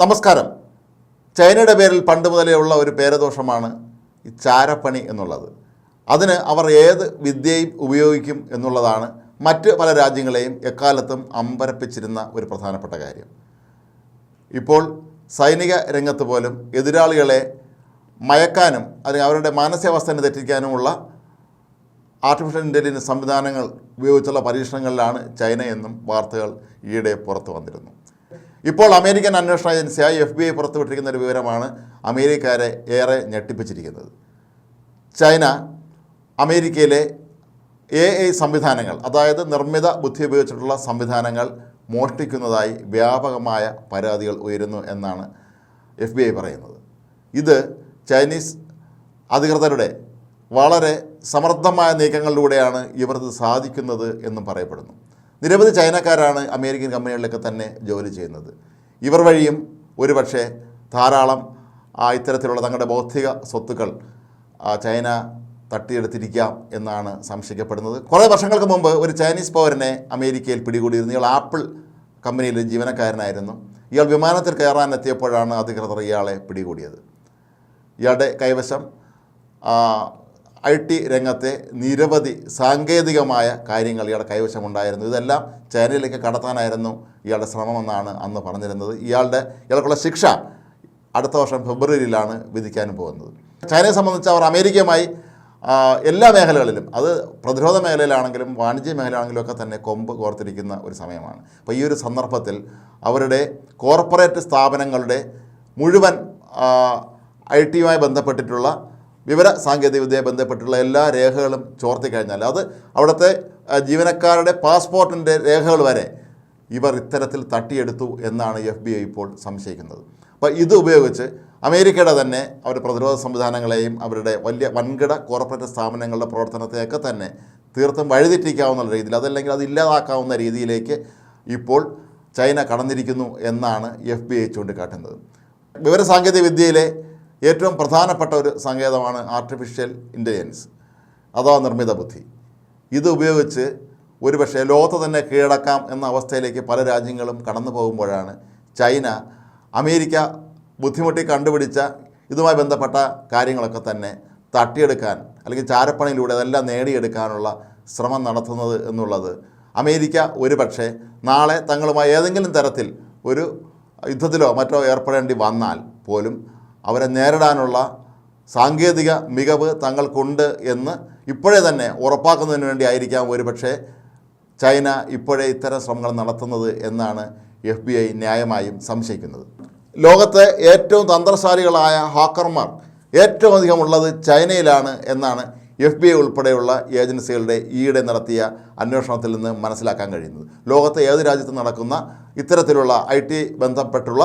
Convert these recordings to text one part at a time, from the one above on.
നമസ്കാരം. ചൈനയുടെ പേരിൽ പണ്ട് മുതലേ ഉള്ള ഒരു പേരദോഷമാണ് ഈ ചാരപ്പണി എന്നുള്ളത്. അതിന് അവർ ഏത് വിദ്യയും ഉപയോഗിക്കും എന്നുള്ളതാണ് മറ്റ് പല രാജ്യങ്ങളെയും എക്കാലത്തും അമ്പരപ്പിച്ചിരുന്ന ഒരു പ്രധാനപ്പെട്ട കാര്യം. ഇപ്പോൾ സൈനിക രംഗത്ത് പോലും എതിരാളികളെ മയക്കാനും അല്ലെങ്കിൽ അവരുടെ മാനസികാവസ്ഥയെ തെറ്റിക്കാനുമുള്ള ആർട്ടിഫിഷ്യൽ ഇൻ്റലിജൻസ് സംവിധാനങ്ങൾ ഉപയോഗിച്ചുള്ള പരീക്ഷണങ്ങളിലാണ് ചൈന എന്നും വാർത്തകൾ ഈയിടെ പുറത്തു വന്നിരുന്നു. ഇപ്പോൾ അമേരിക്കൻ അന്വേഷണ ഏജൻസിയായ FBI പുറത്തുവിട്ടിരിക്കുന്ന ഒരു വിവരമാണ് അമേരിക്കക്കാരെ ഏറെ ഞെട്ടിപ്പിച്ചിരിക്കുന്നത്. ചൈന അമേരിക്കയിലെ AI സംവിധാനങ്ങൾ, അതായത് നിർമ്മിത ബുദ്ധി ഉപയോഗിച്ചിട്ടുള്ള സംവിധാനങ്ങൾ മോഷ്ടിക്കുന്നതായി വ്യാപകമായ പരാതികൾ ഉയരുന്നു എന്നാണ് FBI പറയുന്നത്. ഇത് ചൈനീസ് അധികൃതരുടെ വളരെ സമർത്ഥമായ നീക്കങ്ങളിലൂടെയാണ് ഇവർക്ക് സാധിക്കുന്നത് എന്നും പറയപ്പെടുന്നു. നിരവധി ചൈനക്കാരാണ് അമേരിക്കൻ കമ്പനികളിലൊക്കെ തന്നെ ജോലി ചെയ്യുന്നത്. ഇവർ വഴിയും ഒരുപക്ഷെ ധാരാളം ഇത്തരത്തിലുള്ള തങ്ങളുടെ ബൗദ്ധിക സ്വത്തുക്കൾ ചൈന തട്ടിയെടുത്തിരിക്കാം എന്നാണ് സംശയിക്കപ്പെടുന്നത്. കുറേ വർഷങ്ങൾക്ക് മുമ്പ് ഒരു ചൈനീസ് പൗരനെ അമേരിക്കയിൽ പിടികൂടിയിരുന്നു. ഇയാൾ ആപ്പിൾ കമ്പനിയിൽ ജീവനക്കാരനായിരുന്നു. ഇയാൾ വിമാനത്തിൽ കയറാനെത്തിയപ്പോഴാണ് അധികൃതർ ഇയാളെ പിടികൂടിയത്. ഇയാളുടെ കൈവശം IT രംഗത്തെ നിരവധി സാങ്കേതികമായ കാര്യങ്ങൾ ഇയാളുടെ കൈവശമുണ്ടായിരുന്നു. ഇതെല്ലാം ചൈനയിലേക്ക് കടത്താനായിരുന്നു ഇയാളുടെ ശ്രമമെന്നാണ് അന്ന് പറഞ്ഞിരുന്നത്. ഇയാൾക്കുള്ള ശിക്ഷ അടുത്ത വർഷം ഫെബ്രുവരിയിലാണ് വിധിക്കാൻ പോകുന്നത്. ചൈനയെ സംബന്ധിച്ച് അവർ അമേരിക്കയുമായി എല്ലാ മേഖലകളിലും, അത് പ്രതിരോധ മേഖലയിലാണെങ്കിലും വാണിജ്യ മേഖലയാണെങ്കിലും ഒക്കെ തന്നെ കൊമ്പ് കോർത്തിരിക്കുന്ന ഒരു സമയമാണ്. അപ്പോൾ ഈ ഒരു സന്ദർഭത്തിൽ അവരുടെ കോർപ്പറേറ്റ് സ്ഥാപനങ്ങളുടെ മുഴുവൻ IT-യുമായി ബന്ധപ്പെട്ടിട്ടുള്ള വിവര സാങ്കേതികവിദ്യയെ ബന്ധപ്പെട്ടുള്ള എല്ലാ രേഖകളും ചോർത്തിക്കഴിഞ്ഞാൽ അത് അവിടുത്തെ ജീവനക്കാരുടെ പാസ്പോർട്ടിൻ്റെ രേഖകൾ വരെ ഇവർ ഇത്തരത്തിൽ തട്ടിയെടുത്തു എന്നാണ് FBI ഇപ്പോൾ സംശയിക്കുന്നത്. അപ്പോൾ ഇത് ഉപയോഗിച്ച് അമേരിക്കയുടെ തന്നെ അവരുടെ പ്രതിരോധ സംവിധാനങ്ങളെയും അവരുടെ വലിയ വൻകിട കോർപ്പറേറ്റ് സ്ഥാപനങ്ങളുടെ പ്രവർത്തനത്തെയൊക്കെ തന്നെ തീർത്തും വഴിതെറ്റിക്കാവുന്ന രീതിയിൽ, അതല്ലെങ്കിൽ അത് ഇല്ലാതാക്കാവുന്ന രീതിയിലേക്ക് ഇപ്പോൾ ചൈന കടന്നിരിക്കുന്നു എന്നാണ് FBI ചൂണ്ടിക്കാട്ടുന്നത്. വിവരസാങ്കേതിക വിദ്യയിലെ ഏറ്റവും പ്രധാനപ്പെട്ട ഒരു സങ്കേതമാണ് ആർട്ടിഫിഷ്യൽ ഇൻ്റലിജൻസ് അഥവാ നിർമ്മിത ബുദ്ധി. ഇത് ഉപയോഗിച്ച് ഒരുപക്ഷെ ലോകത്ത് തന്നെ കീഴടക്കാം എന്ന അവസ്ഥയിലേക്ക് പല രാജ്യങ്ങളും കടന്നു പോകുമ്പോഴാണ് ചൈന അമേരിക്ക ബുദ്ധിമുട്ടി കണ്ടുപിടിച്ച ഇതുമായി ബന്ധപ്പെട്ട കാര്യങ്ങളൊക്കെ തന്നെ തട്ടിയെടുക്കാൻ അല്ലെങ്കിൽ ചാരപ്പണിയിലൂടെ അതെല്ലാം നേടിയെടുക്കാനുള്ള ശ്രമം നടത്തുന്നത് എന്നുള്ളത് അമേരിക്ക ഒരുപക്ഷെ നാളെ തങ്ങളുമായി ഏതെങ്കിലും തരത്തിൽ ഒരു യുദ്ധത്തിലോ മറ്റോ ഏർപ്പെടേണ്ടി വന്നാൽ പോലും അവരെ നേരിടാനുള്ള സാങ്കേതിക മികവ് തങ്ങൾക്കുണ്ട് എന്ന് ഇപ്പോഴേ തന്നെ ഉറപ്പാക്കുന്നതിന് വേണ്ടി ആയിരിക്കാം ഒരുപക്ഷെ ചൈന ഇപ്പോഴേ ഇത്തരം ശ്രമങ്ങൾ നടത്തുന്നത് എന്നാണ് FBI ന്യായമായും സംശയിക്കുന്നത്. ലോകത്തെ ഏറ്റവും തന്ത്രശാലികളായ ഹാക്കർമാർ ഏറ്റവും അധികം ഉള്ളത് ചൈനയിലാണ് എന്നാണ് FBI ഉൾപ്പെടെയുള്ള ഏജൻസികളുടെ ഈയിടെ നടത്തിയ അന്വേഷണത്തിൽ നിന്ന് മനസ്സിലാക്കാൻ കഴിയുന്നത്. ലോകത്തെ ഏത് രാജ്യത്തും നടക്കുന്ന ഇത്തരത്തിലുള്ള IT ബന്ധപ്പെട്ടുള്ള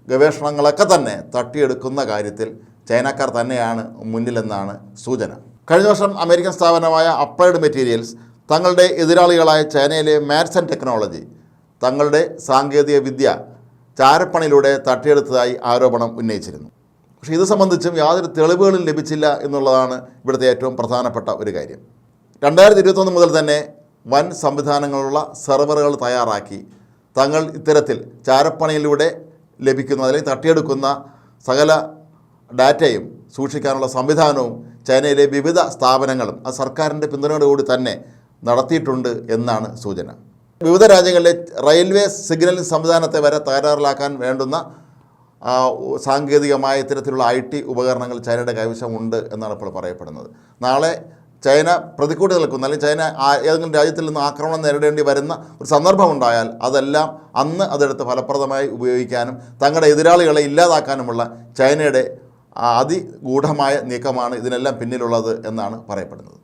ഗവേഷണങ്ങളൊക്കെ തന്നെ തട്ടിയെടുക്കുന്ന കാര്യത്തിൽ ചൈനക്കാർ തന്നെയാണ് മുന്നിലെന്നാണ് സൂചന. കഴിഞ്ഞ വർഷം അമേരിക്കൻ സ്ഥാപനമായ അപ്ലൈഡ് മെറ്റീരിയൽസ് തങ്ങളുടെ എതിരാളികളായ ചൈനയിലെ മാത്സ് ആൻഡ് ടെക്നോളജി തങ്ങളുടെ സാങ്കേതിക വിദ്യ ചാരപ്പണിയിലൂടെ തട്ടിയെടുത്തതായി ആരോപണം ഉന്നയിച്ചിരുന്നു. പക്ഷേ ഇത് സംബന്ധിച്ചും യാതൊരു തെളിവുകളും ലഭിച്ചില്ല എന്നുള്ളതാണ് ഇവിടുത്തെ ഏറ്റവും പ്രധാനപ്പെട്ട ഒരു കാര്യം. 2021 മുതൽ തന്നെ വൻ സംവിധാനങ്ങളുള്ള സെർവറുകൾ തയ്യാറാക്കി തങ്ങൾ ഇത്തരത്തിൽ ചാരപ്പണിയിലൂടെ ലഭിക്കുന്ന അല്ലെങ്കിൽ തട്ടിയെടുക്കുന്ന സകല ഡാറ്റയും സൂക്ഷിക്കാനുള്ള സംവിധാനവും ചൈനയിലെ വിവിധ സ്ഥാപനങ്ങളും അത് സർക്കാരിൻ്റെ പിന്തുണയോടുകൂടി തന്നെ നടത്തിയിട്ടുണ്ട് എന്നാണ് സൂചന. വിവിധ രാജ്യങ്ങളിലെ റെയിൽവേ സിഗ്നലിംഗ് സംവിധാനത്തെ വരെ തകരാറിലാക്കാൻ വേണ്ടുന്ന സാങ്കേതികമായ ഇത്തരത്തിലുള്ള IT ഉപകരണങ്ങൾ ചൈനയുടെ കൈവശമുണ്ട് എന്നാണ് ഇപ്പോൾ പറയപ്പെടുന്നത്. നാളെ ചൈന പ്രതിക്കൂട്ടി നിൽക്കുന്ന അല്ലെങ്കിൽ ചൈന ഏതെങ്കിലും രാജ്യത്തിൽ നിന്ന് ആക്രമണം നേരിടേണ്ടി വരുന്ന ഒരു സന്ദർഭമുണ്ടായാൽ അതെല്ലാം അന്ന് അതെടുത്ത് ഫലപ്രദമായി ഉപയോഗിക്കാനും തങ്ങളുടെ എതിരാളികളെ ഇല്ലാതാക്കാനുമുള്ള ചൈനയുടെ അതിഗൂഢമായ നീക്കമാണ് ഇതിനെല്ലാം പിന്നിലുള്ളത് എന്നാണ് പറയപ്പെടുന്നത്.